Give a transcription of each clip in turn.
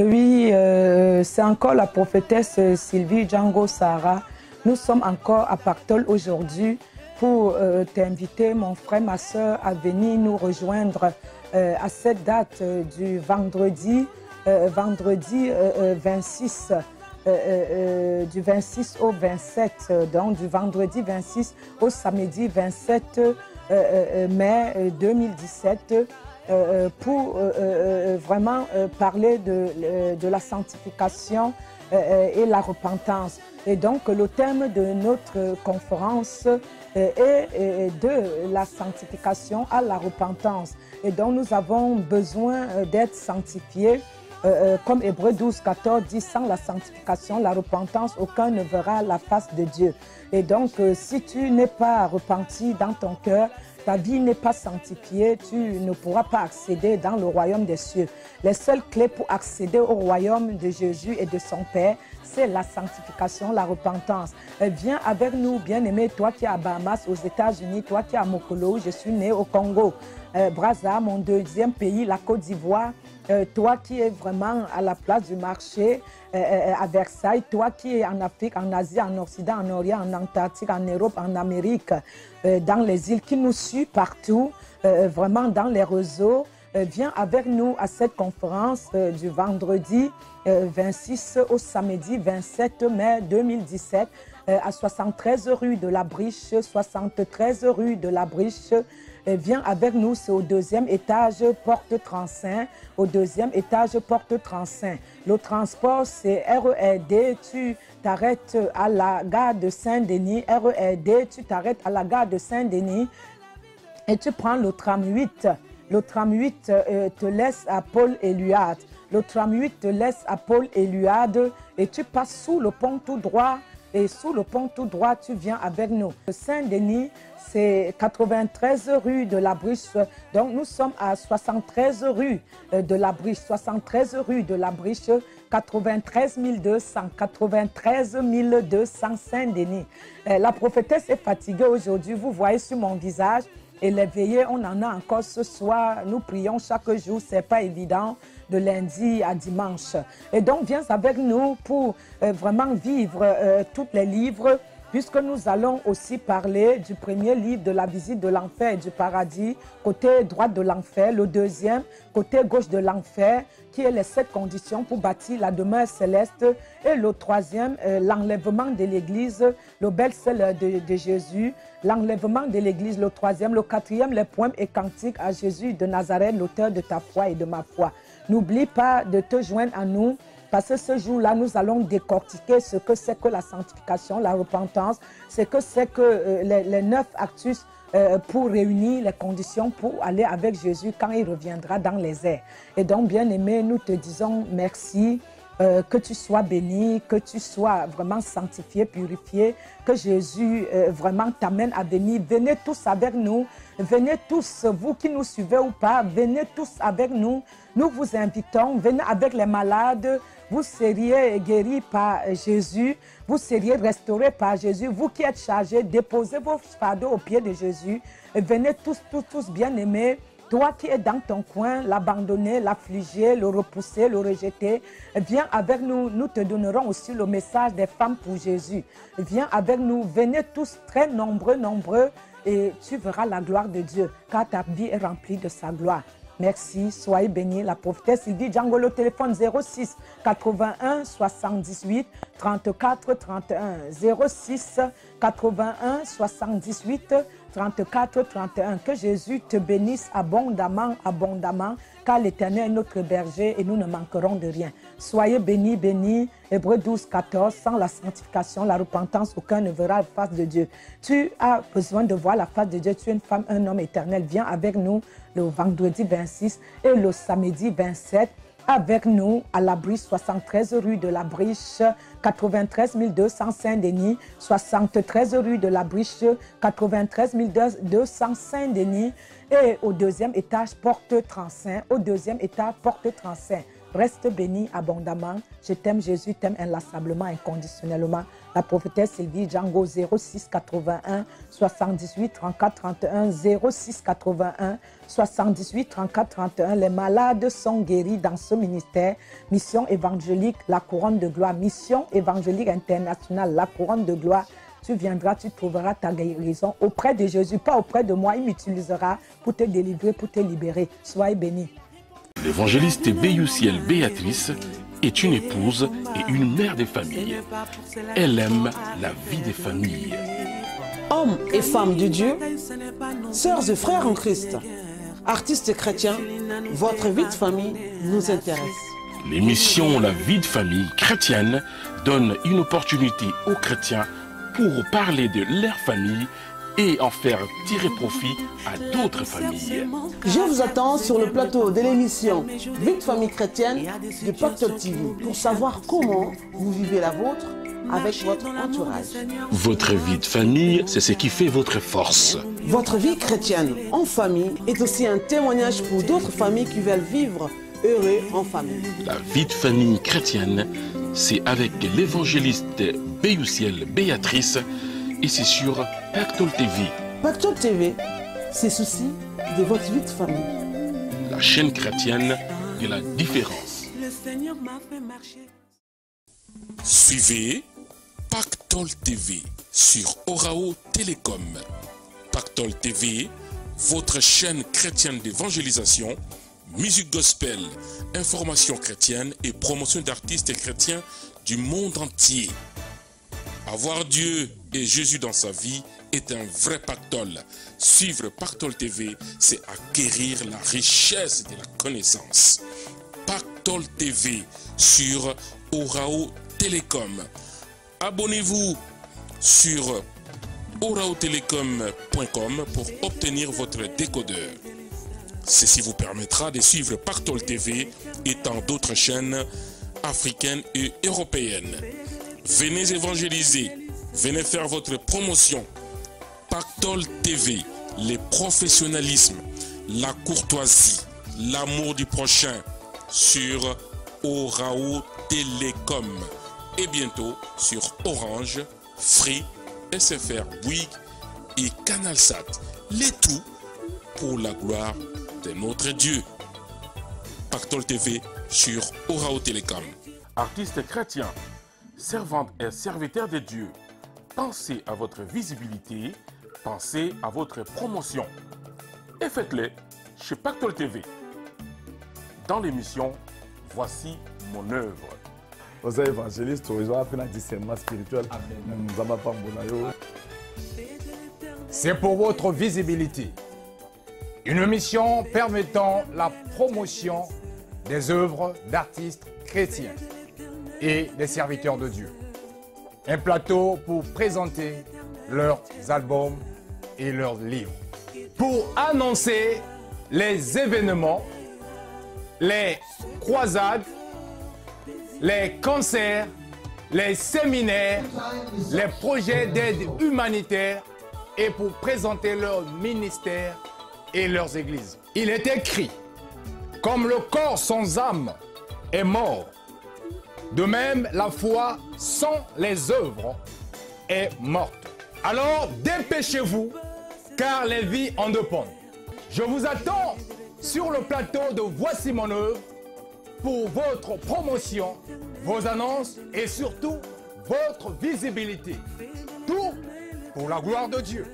Oui, c'est encore la prophétesse Sylvie Django Sarah. Nous sommes encore à Pactol aujourd'hui pour t'inviter, mon frère, ma soeur, à venir nous rejoindre à cette date du vendredi 26, du 26 au 27, donc du vendredi 26 au samedi 27 mai 2017. Pour vraiment parler de la sanctification et la repentance. Et donc, le thème de notre conférence est de la sanctification à la repentance. Et donc, nous avons besoin d'être sanctifiés. Comme Hébreux 12, 14 dit, sans la sanctification, la repentance, aucun ne verra la face de Dieu. Et donc, si tu n'es pas repenti dans ton cœur, ta vie n'est pas sanctifiée, tu ne pourras pas accéder dans le royaume des cieux. Les seules clés pour accéder au royaume de Jésus et de son Père, c'est la sanctification, la repentance. Viens avec nous, bien-aimé, toi qui es à Bahamas, aux États-Unis, toi qui es à Mokolo, je suis né au Congo. Brazza, mon deuxième pays, la Côte d'Ivoire. Toi qui es vraiment à la place du marché à Versailles, toi qui es en Afrique, en Asie, en Occident, en Orient, en Antarctique, en Europe, en Amérique, dans les îles, qui nous suit partout, vraiment dans les réseaux, viens avec nous à cette conférence du vendredi 26 au samedi 27 mai 2017 à 73 rue de la Briche, 73 rue de la Briche. Viens avec nous, c'est au deuxième étage, porte 35, au deuxième étage, porte 35. Le transport, c'est RERD, tu t'arrêtes à la gare de Saint-Denis, RERD, tu t'arrêtes à la gare de Saint-Denis et tu prends le tram 8. Le tram 8 te laisse à Paul-Éluard. Le tram 8 te laisse à Paul-Éluard et tu passes sous le pont tout droit. Et sous le pont tout droit, tu viens avec nous. Saint-Denis, c'est 93 rue de la Briche. Donc, nous sommes à 73 rue de la Briche. 73 rue de la Briche, 93 200. 93 200 Saint-Denis. La prophétesse est fatiguée aujourd'hui. Vous voyez sur mon visage. Et les veillées, on en a encore ce soir. Nous prions chaque jour. Ce n'est pas évident de lundi à dimanche. Et donc, viens avec nous pour vraiment vivre tous les livres, puisque nous allons aussi parler du premier livre de la visite de l'enfer et du paradis, côté droit de l'enfer, le deuxième, côté gauche de l'enfer, qui est les 7 conditions pour bâtir la demeure céleste, et le troisième, l'enlèvement de l'Église, le bel-seller de Jésus, l'enlèvement de l'Église, le troisième, le quatrième, les poèmes et cantiques à Jésus de Nazareth, l'auteur de ta foi et de ma foi. N'oublie pas de te joindre à nous, parce que ce jour-là, nous allons décortiquer ce que c'est que la sanctification, la repentance, ce que c'est que les 9 actus pour réunir les conditions pour aller avec Jésus quand il reviendra dans les airs. Et donc, bien-aimé, nous te disons merci. Que tu sois béni, que tu sois vraiment sanctifié, purifié, que Jésus vraiment t'amène à venir. Venez tous avec nous, venez tous, vous qui nous suivez ou pas, venez tous avec nous. Nous vous invitons, venez avec les malades, vous seriez guéris par Jésus, vous seriez restaurés par Jésus. Vous qui êtes chargés, déposez vos fardeaux aux pieds de Jésus. Venez tous bien-aimés. Toi qui es dans ton coin, l'abandonner, l'affliger, le repousser, le rejeter, viens avec nous. Nous te donnerons aussi le message des femmes pour Jésus. Viens avec nous. Venez tous très nombreux et tu verras la gloire de Dieu, car ta vie est remplie de sa gloire. Merci, soyez bénis. La prophétesse Sylvie Django, le téléphone 06 81 78 34 31. 06 81 78 34 31. Que Jésus te bénisse abondamment, car l'Éternel est notre berger et nous ne manquerons de rien. Soyez bénis. Hébreux 12, 14. Sans la sanctification, la repentance, aucun ne verra la face de Dieu. Tu as besoin de voir la face de Dieu. Tu es une femme, un homme éternel. Viens avec nous le vendredi 26 et le samedi 27. Avec nous à la Briche, 73 rue de la Briche, 93 200 Saint-Denis, 73 rue de la Briche, 93 200 Saint-Denis et au deuxième étage, porte 35, au deuxième étage, porte 35. Reste béni abondamment. Je t'aime, Jésus t'aime inlassablement, inconditionnellement. La prophétesse Sylvie Django 06 81 78 34 31 06 81 78 34 31. Les malades sont guéris dans ce ministère. Mission évangélique, la couronne de gloire. Mission évangélique internationale, la couronne de gloire. Tu viendras, tu trouveras ta guérison auprès de Jésus, pas auprès de moi. Il m'utilisera pour te délivrer, pour te libérer. Soyez bénis. L'évangéliste Béousiel Béatrice est une épouse et une mère de famille. Elle aime la vie des familles. Hommes et femmes de Dieu, sœurs et frères en Christ, artistes chrétiens, votre vie de famille nous intéresse. L'émission La vie de famille chrétienne donne une opportunité aux chrétiens pour parler de leur famille et en faire tirer profit à d'autres familles. Je vous attends sur le plateau de l'émission Vie de famille chrétienne de Pactole TV pour savoir comment vous vivez la vôtre avec votre entourage. Votre vie de famille, c'est ce qui fait votre force. Votre vie chrétienne en famille est aussi un témoignage pour d'autres familles qui veulent vivre heureux en famille. La vie de famille chrétienne, c'est avec l'évangéliste Béousiel Béatrice et c'est sur Pactole TV. Pactole TV, c'est souci de votre vie de famille. La chaîne chrétienne de la différence. Suivez Pactole TV sur Orao Télécom. Pactole TV, votre chaîne chrétienne d'évangélisation, musique gospel, information chrétienne et promotion d'artistes chrétiens du monde entier. Avoir Dieu et Jésus dans sa vie est un vrai pactole. Suivre Pactole TV, c'est acquérir la richesse de la connaissance. Pactole TV sur Orao Télécom. Abonnez-vous sur oraotelecom.com pour obtenir votre décodeur. Ceci vous permettra de suivre Pactole TV et tant d'autres chaînes africaines et européennes. Venez évangéliser, venez faire votre promotion. Pactole TV, le professionnalisme, la courtoisie, l'amour du prochain sur Orao Télécom et bientôt sur Orange, Free, SFR, Bouygues et Canalsat. Le tout pour la gloire de notre Dieu. Pactole TV sur Orao Télécom. Artistes chrétiens, servantes et serviteurs de Dieu, pensez à votre visibilité, pensez à votre promotion. Et faites-le chez Pactole TV. Dans l'émission Voici mon œuvre. Aux évangélistes, ils ont appris un discernement spirituel. C'est pour votre visibilité. Une mission permettant la promotion des œuvres d'artistes chrétiens et des serviteurs de Dieu. Un plateau pour présenter leurs albums et leurs livres. Pour annoncer les événements, les croisades, les concerts, les séminaires, les projets d'aide humanitaire et pour présenter leurs ministères et leurs églises. Il est écrit, comme le corps sans âme est mort, de même la foi sans les œuvres est morte. Alors dépêchez-vous, car les vies en dépendent. Je vous attends sur le plateau de Voici mon œuvre pour votre promotion, vos annonces et surtout votre visibilité. Tout pour la gloire de Dieu.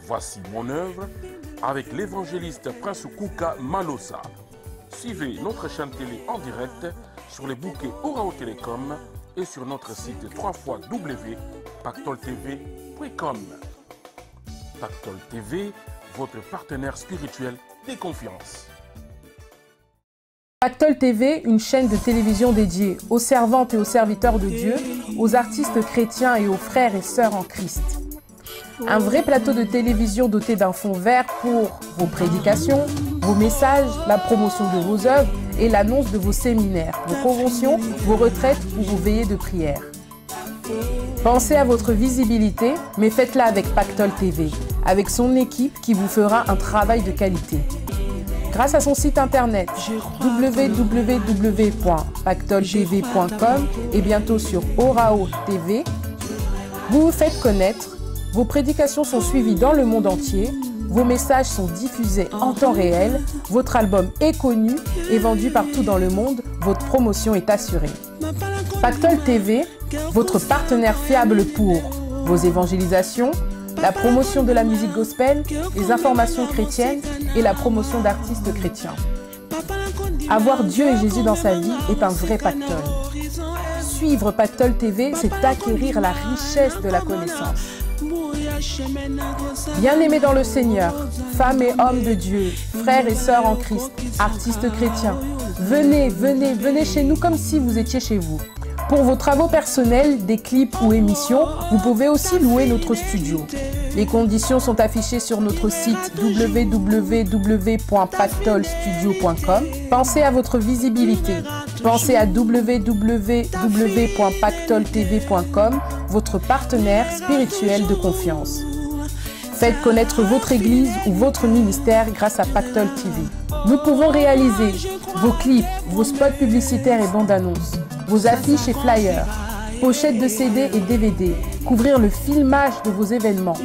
Voici mon œuvre avec l'évangéliste Prince Kouka Malosa. Suivez notre chaîne télé en direct sur les bouquets Orao Télécom et sur notre site www.pactoletv.com. Pactole TV, votre partenaire spirituel de confiance. Pactole TV, une chaîne de télévision dédiée aux servantes et aux serviteurs de Dieu, aux artistes chrétiens et aux frères et sœurs en Christ. Un vrai plateau de télévision doté d'un fond vert pour vos prédications, vos messages, la promotion de vos œuvres et l'annonce de vos séminaires, vos conventions, vos retraites ou vos veillées de prière. Pensez à votre visibilité, mais faites-la avec Pactole TV, avec son équipe qui vous fera un travail de qualité. grâce à son site internet www.pactoltv.com et bientôt sur Orao TV. Vous vous faites connaître, vos prédications sont suivies dans le monde entier, vos messages sont diffusés en temps réel, votre album est connu et vendu partout dans le monde, votre promotion est assurée. Pactol TV, votre partenaire fiable pour vos évangélisations, la promotion de la musique gospel, les informations chrétiennes et la promotion d'artistes chrétiens. Avoir Dieu et Jésus dans sa vie est un vrai pactole. Suivre Pactol TV, c'est acquérir la richesse de la connaissance. Bien-aimés dans le Seigneur, femmes et hommes de Dieu, frères et sœurs en Christ, artistes chrétiens, venez chez nous comme si vous étiez chez vous. Pour vos travaux personnels, des clips ou émissions, vous pouvez aussi louer notre studio. Les conditions sont affichées sur notre site www.pactolstudio.com. Pensez à votre visibilité. Pensez à www.pactoltv.com, votre partenaire spirituel de confiance. Faites connaître votre église ou votre ministère grâce à Pactol TV. Nous pouvons réaliser vos clips, vos spots publicitaires et bandes annonces, vos affiches et flyers, pochettes de CD et DVD, couvrir le filmage de vos événements,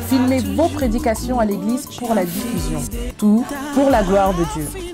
filmer vos prédications à l'église pour la diffusion. Tout pour la gloire de Dieu.